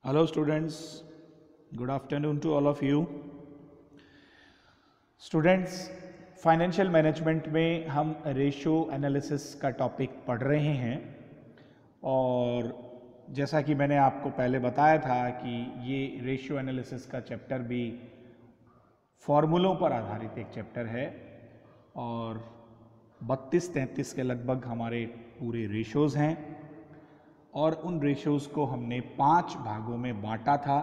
Hello students, good afternoon to all of you. Students, financial management में हम ratio analysis का topic पढ़ रहे हैं और जैसा कि मैंने आपको पहले बताया था कि ये रेशियो एनालिसिस का चैप्टर भी फॉर्मूलों पर आधारित एक चैप्टर है और 32-33 के लगभग हमारे पूरे रेशियोज़ हैं और उन रेशियोज़ को हमने 5 भागों में बांटा था,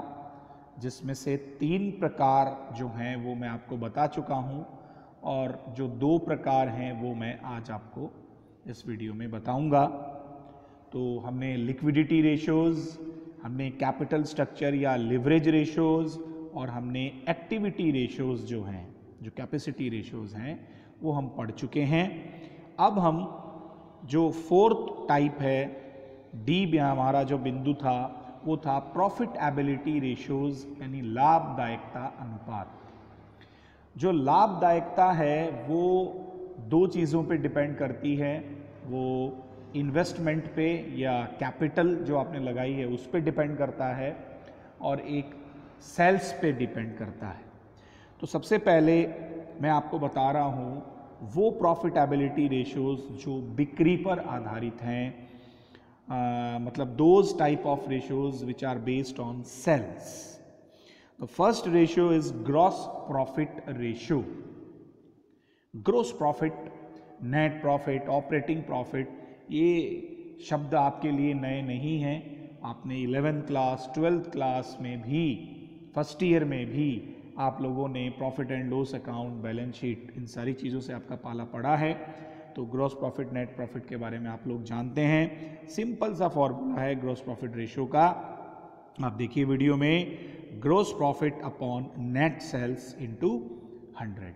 जिसमें से 3 प्रकार जो हैं वो मैं आपको बता चुका हूं और जो 2 प्रकार हैं वो मैं आज आपको इस वीडियो में बताऊंगा। तो हमने लिक्विडिटी रेशियोज़, हमने कैपिटल स्ट्रक्चर या लिवरेज रेशियोज़ और हमने एक्टिविटी रेशियोज़ जो हैं, जो कैपेसिटी रेशियोज़ हैं, वो हम पढ़ चुके हैं। अब हम जो 4th टाइप है, डी में हमारा जो बिंदु था वो था प्रॉफिटेबिलिटी रेशियोज, यानी लाभदायकता अनुपात। जो लाभदायकता है वो 2 चीज़ों पे डिपेंड करती है, वो इन्वेस्टमेंट पे या कैपिटल जो आपने लगाई है उस पे डिपेंड करता है और एक सेल्स पे डिपेंड करता है। तो सबसे पहले मैं आपको बता रहा हूँ वो प्रॉफिटेबिलिटी रेशियोज जो बिक्री पर आधारित हैं, मतलब those type of ratios which are based on sales. The first ratio is gross profit ratio. Gross profit, net profit, operating profit, ये शब्द आपके लिए नए नहीं हैं। आपने 11th क्लास 12th क्लास में भी, फर्स्ट ईयर में भी आप लोगों ने profit and loss account, balance sheet, इन सारी चीज़ों से आपका पाला पड़ा है। तो ग्रॉस प्रॉफिट, नेट प्रॉफिट के बारे में आप लोग जानते हैं। सिंपल सा फॉर्मूला है ग्रॉस प्रॉफिट रेशियो का, आप देखिए वीडियो में। Gross profit upon net sales into 100।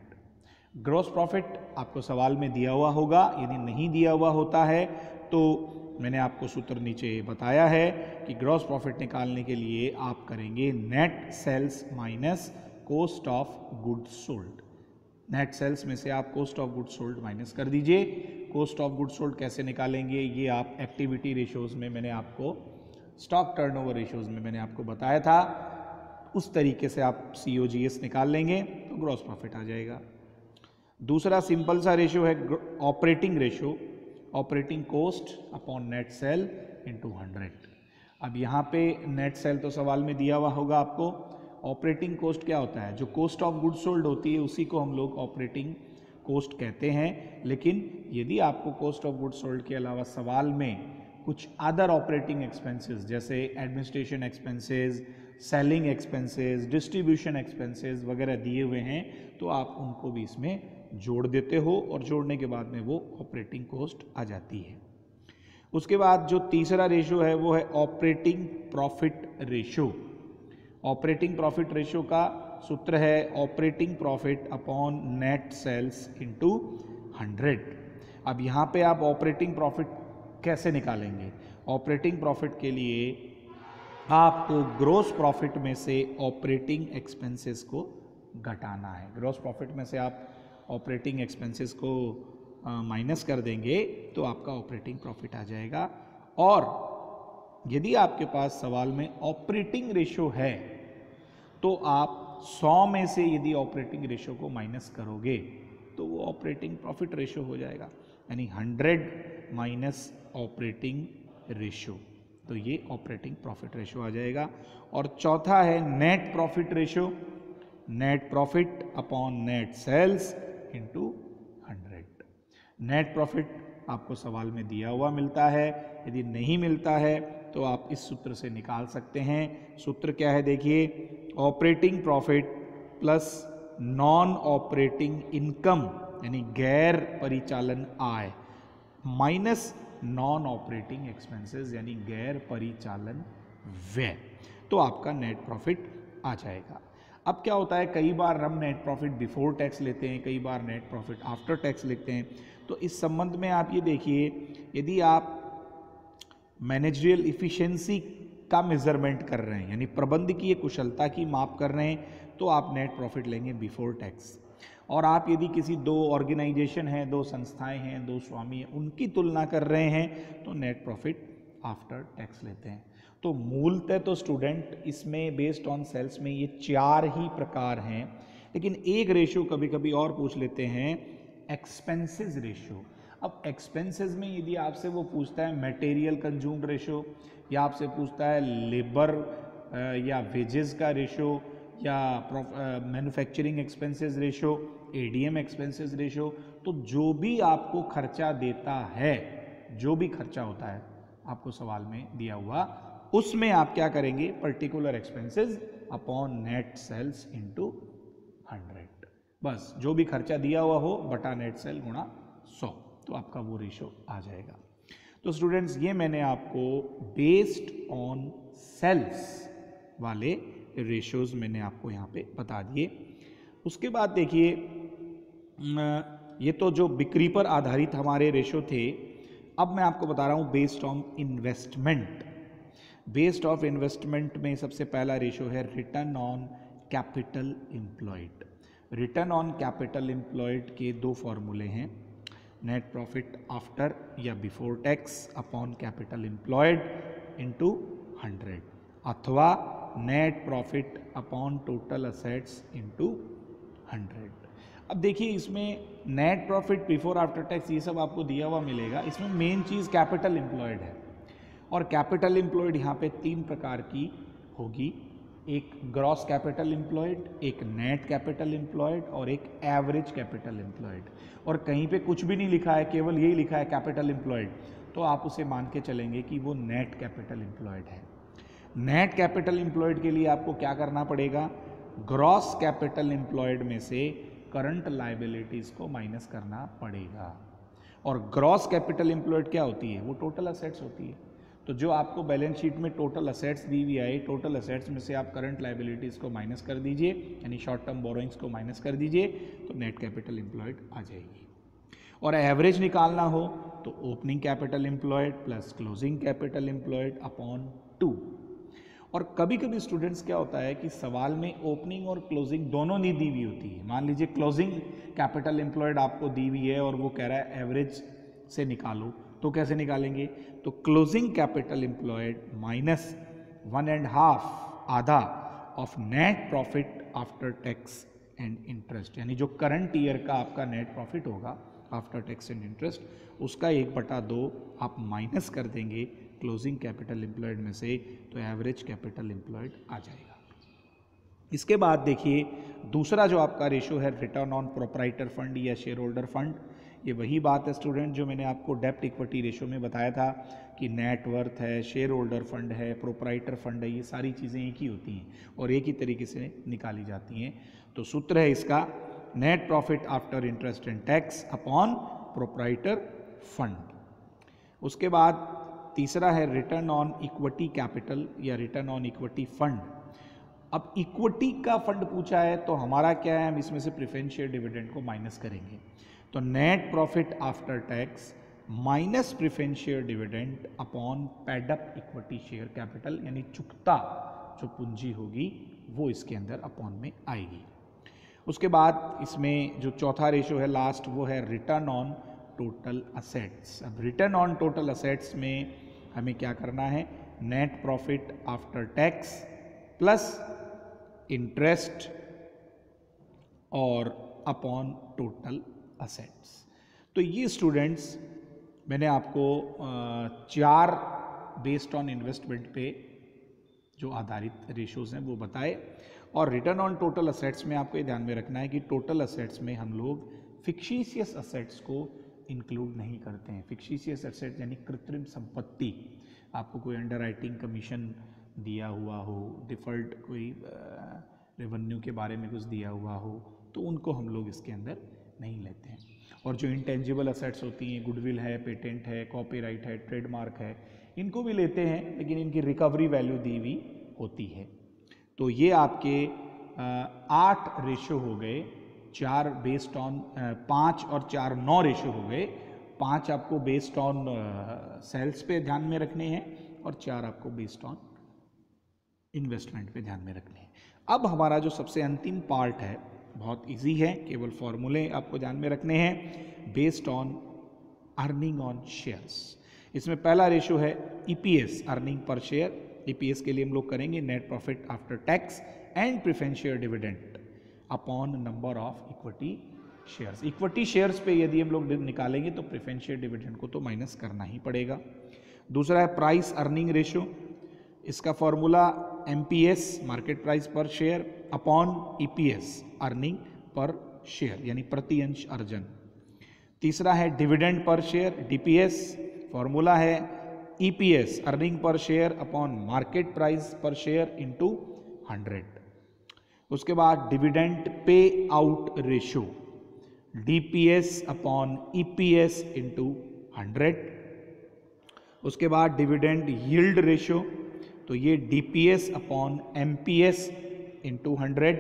Gross profit आपको सवाल में दिया हुआ होगा, यदि नहीं दिया हुआ होता है तो मैंने आपको सूत्र नीचे बताया है कि ग्रॉस प्रॉफिट निकालने के लिए आप करेंगे net sales minus cost of goods sold. Net sales में से आप cost of goods sold minus कर दीजिए। कॉस्ट ऑफ गुड्स सोल्ड कैसे निकालेंगे, ये आप एक्टिविटी रेशियोज में मैंने आपको, स्टॉक टर्नओवर रेशियोज में मैंने आपको बताया था, उस तरीके से आप COGS निकाल लेंगे तो ग्रॉस प्रॉफिट आ जाएगा। दूसरा सिंपल सा रेशियो है operating ratio, operating cost upon net cell into 100। अब यहाँ पे नेट सेल तो सवाल में दिया हुआ होगा आपको। ऑपरेटिंग कॉस्ट क्या होता है, जो कॉस्ट ऑफ गुड्स सोल्ड होती है उसी को हम लोग ऑपरेटिंग कॉस्ट कहते हैं। लेकिन यदि आपको कॉस्ट ऑफ गुड्स सोल्ड के अलावा सवाल में कुछ अदर ऑपरेटिंग एक्सपेंसेस जैसे administration expenses, selling expenses, distribution expenses वगैरह दिए हुए हैं तो आप उनको भी इसमें जोड़ देते हो और जोड़ने के बाद में वो ऑपरेटिंग कॉस्ट आ जाती है। उसके बाद जो तीसरा रेशियो है वो है operating profit ratio. Operating profit ratio का सूत्र है operating profit upon net sales into 100। अब यहाँ पे आप ऑपरेटिंग प्रॉफिट कैसे निकालेंगे? ऑपरेटिंग प्रॉफिट के लिए आपको ग्रॉस प्रॉफिट में से ऑपरेटिंग एक्सपेंसेस को घटाना है। ग्रॉस प्रॉफिट में से आप ऑपरेटिंग एक्सपेंसेस को माइनस कर देंगे तो आपका ऑपरेटिंग प्रॉफिट आ जाएगा। और यदि आपके पास सवाल में ऑपरेटिंग रेशियो है तो आप 100 में से यदि ऑपरेटिंग रेशियो को माइनस करोगे तो वो ऑपरेटिंग प्रॉफिट रेशियो हो जाएगा, यानी 100 माइनस ऑपरेटिंग रेशियो, तो ये ऑपरेटिंग प्रॉफिट रेशियो आ जाएगा। और चौथा है net profit ratio, net profit upon net sales into 100। Net profit आपको सवाल में दिया हुआ मिलता है, यदि नहीं मिलता है तो आप इस सूत्र से निकाल सकते हैं। सूत्र क्या है देखिए, operating profit plus non operating income यानी गैर परिचालन आय माइनस नॉन ऑपरेटिंग एक्सपेंसेस यानी गैर परिचालन व्यय, तो आपका नेट प्रॉफिट आ जाएगा। अब क्या होता है, कई बार हम नेट प्रॉफिट बिफोर टैक्स लेते हैं, कई बार नेट प्रॉफिट आफ्टर टैक्स लेते हैं। तो इस संबंध में आप ये देखिए, यदि आप मैनेजरियल इफिशिएंसी का मेजरमेंट कर रहे हैं यानी प्रबंधकीय कुशलता की माप कर रहे हैं तो आप नेट प्रॉफिट लेंगे बिफोर टैक्स। और आप यदि किसी 2 ऑर्गेनाइजेशन हैं, 2 संस्थाएं हैं, 2 स्वामी हैं, उनकी तुलना कर रहे हैं तो नेट प्रॉफिट आफ्टर टैक्स लेते हैं। तो मूलतः तो स्टूडेंट इसमें बेस्ड ऑन सेल्स में ये 4 ही प्रकार हैं, लेकिन एक रेशियो कभी कभी और पूछ लेते हैं, एक्सपेंसेस रेशियो। अब एक्सपेंसेस में यदि आपसे वो पूछता है मटेरियल कंज्यूम्ड रेशियो, या आपसे पूछता है लेबर या वेजेस का रेशियो, या manufacturing expenses ratio, ADM expenses ratio, तो जो भी आपको खर्चा देता है, जो भी खर्चा होता है आपको सवाल में दिया हुआ, उसमें आप क्या करेंगे, particular expenses upon net sales into 100। बस जो भी खर्चा दिया हुआ हो बटा नेट सेल गुणा 100, तो आपका वो रेशियो आ जाएगा। तो स्टूडेंट्स ये मैंने आपको बेस्ड ऑन सेल्स वाले रेशियोज मैंने आपको यहाँ पे बता दिए। उसके बाद देखिए, ये तो जो बिक्री पर आधारित हमारे रेशियो थे, अब मैं आपको बता रहा हूँ based on investment. Based of investment में सबसे पहला रेशियो है return on capital employed. Return on capital employed के 2 फॉर्मूले हैं, नेट प्रॉफिट आफ्टर या before tax upon capital employed into 100, अथवा net profit upon total assets into 100। अब देखिए इसमें net profit before after tax ये सब आपको दिया हुआ मिलेगा, इसमें मेन चीज़ कैपिटल एम्प्लॉयड है, और कैपिटल एम्प्लॉयड यहाँ पे 3 प्रकार की होगी, एक ग्रॉस कैपिटल एम्प्लॉयड, एक नेट कैपिटल एम्प्लॉयड, और एक एवरेज कैपिटल एम्प्लॉयड। और कहीं पे कुछ भी नहीं लिखा है, केवल यही लिखा है कैपिटल एम्प्लॉयड, तो आप उसे मान के चलेंगे कि वो नेट कैपिटल एम्प्लॉयड है। नेट कैपिटल एम्प्लॉयड के लिए आपको क्या करना पड़ेगा, ग्रॉस कैपिटल एम्प्लॉयड में से करंट लायबिलिटीज़ को माइनस करना पड़ेगा। और ग्रॉस कैपिटल एम्प्लॉयड क्या होती है, वो टोटल असेट्स होती है। तो जो आपको बैलेंस शीट में टोटल असेट्स दी हुई आई, टोटल असेट्स में से आप करंट लायबिलिटीज़ को माइनस कर दीजिए, यानी शॉर्ट टर्म बोरोइंग्स को माइनस कर दीजिए, तो नेट कैपिटल एम्प्लॉयड आ जाएगी। और एवरेज निकालना हो तो opening capital employed plus closing capital employed upon 2। और कभी कभी स्टूडेंट्स क्या होता है कि सवाल में ओपनिंग और क्लोजिंग दोनों नहीं दी हुई होती है। मान लीजिए क्लोजिंग कैपिटल एम्प्लॉयड आपको दी हुई है और वो कह रहा है एवरेज से निकालो, तो कैसे निकालेंगे, तो क्लोजिंग कैपिटल एम्प्लॉयड माइनस 1.5 आधा of net profit after tax and interest, यानी जो करंट ईयर का आपका नेट प्रॉफिट होगा आफ्टर टैक्स एंड इंटरेस्ट, उसका 1/2 आप माइनस कर देंगे क्लोजिंग कैपिटल एम्प्लॉयड में से, तो एवरेज कैपिटल एम्प्लॉयड आ जाएगा। इसके बाद देखिए दूसरा जो आपका रेशियो है रिटर्न ऑन प्रोप्राइटर फंड या शेयर होल्डर फंड। ये वही बात है स्टूडेंट जो मैंने आपको डेप्ट इक्विटी रेशियो में बताया था कि नेट वर्थ है, शेयर होल्डर फंड है, प्रोप्राइटर फंड है, ये सारी चीज़ें एक ही होती हैं और एक ही तरीके से निकाली जाती हैं। तो सूत्र है इसका net profit after interest and tax upon proprietor fund. उसके बाद तीसरा है रिटर्न ऑन इक्विटी कैपिटल या रिटर्न ऑन इक्विटी फंड। अब इक्विटी का फंड पूछा है तो हमारा क्या है, हम इसमें से प्रेफरेंस शेयर डिविडेंड को माइनस करेंगे, तो net profit after tax minus preference share dividend upon paid up equity share capital, यानी चुकता जो पूंजी होगी वो इसके अंदर अपॉन में आएगी। उसके बाद इसमें जो चौथा रेशियो है लास्ट, वो है रिटर्न ऑन टोटल असेट्स। अब रिटर्न ऑन टोटल असेट्स में हमें क्या करना है, net profit after tax plus interest और अपॉन टोटल असेट्स। तो ये स्टूडेंट्स मैंने आपको 4 बेस्ड ऑन इन्वेस्टमेंट पे जो आधारित रेशियोज हैं वो बताए। और रिटर्न ऑन टोटल असेट्स में आपको ये ध्यान में रखना है कि टोटल असेट्स में हम लोग फिक्शिशियस असेट्स को इंक्लूड नहीं करते हैं। फिक्शिशियस असेट्स यानी कृत्रिम संपत्ति, आपको कोई अंडर राइटिंग कमीशन दिया हुआ हो, डिफर्ड कोई रेवेन्यू के बारे में कुछ दिया हुआ हो, तो उनको हम लोग इसके अंदर नहीं लेते हैं। और जो इंटेंजिबल असेट्स होती हैं, गुडविल है, पेटेंट है, कॉपीराइट है, ट्रेडमार्क है, इनको भी लेते हैं लेकिन इनकी रिकवरी वैल्यू दी हुई होती है। तो ये आपके 8 रेशियो हो गए, 4 बेस्ड ऑन 5 और 4 9 रेशियो हो गए। 5 आपको बेस्ड ऑन सेल्स पे ध्यान में रखने हैं और 4 आपको बेस्ड ऑन इन्वेस्टमेंट पे ध्यान में रखने हैं। अब हमारा जो सबसे अंतिम पार्ट है बहुत इजी है, केवल फॉर्मूले आपको ध्यान में रखने हैं based on earning on shares. इसमें पहला रेशियो है EPS, earning per share, EPS के लिए हम लोग करेंगे net profit after tax and preference share dividend upon number of equity shares. Equity shares पे यदि हम लोग निकालेंगे तो प्रेफरेंस शेयर डिविडेंड को तो माइनस करना ही पड़ेगा। दूसरा है प्राइस अर्निंग रेशियो, इसका फॉर्मूला MPS मार्केट प्राइस पर share upon EPS earning per share यानी प्रति अंश अर्जन। तीसरा है dividend per share DPS, formula है EPS earning per share upon market price पर शेयर इनटू 100। उसके बाद dividend pay out ratio DPS upon EPS into 100। उसके बाद डिविडेंड यील्ड रेशियो, तो ये DPS अपॉन MPS इंटू 100।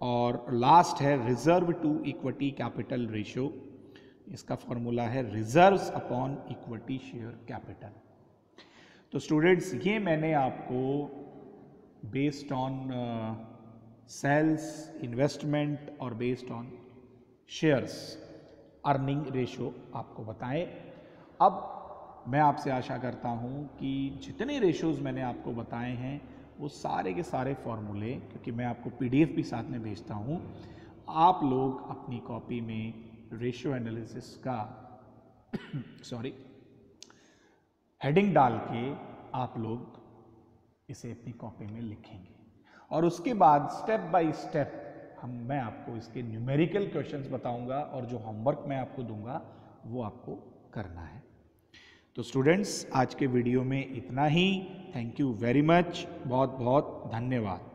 और लास्ट है reserve to equity capital ratio, इसका फॉर्मूला है reserves upon equity share capital. तो स्टूडेंट्स ये मैंने आपको बेस्ड ऑन सेल्स इन्वेस्टमेंट और based on shares earning ratio आपको बताएं। अब मैं आपसे आशा करता हूं कि जितने रेशियोज़ मैंने आपको बताए हैं वो सारे के सारे फॉर्मूले, क्योंकि मैं आपको PDF भी साथ में भेजता हूं, आप लोग अपनी कॉपी में रेशियो एनालिसिस का हेडिंग डाल के आप लोग इसे अपनी कॉपी में लिखेंगे और उसके बाद स्टेप बाय स्टेप मैं आपको इसके न्यूमेरिकल क्वेश्चंस बताऊंगा और जो होमवर्क मैं आपको दूंगा वो आपको करना है। तो स्टूडेंट्स आज के वीडियो में इतना ही। थैंक यू वेरी मच, बहुत बहुत धन्यवाद।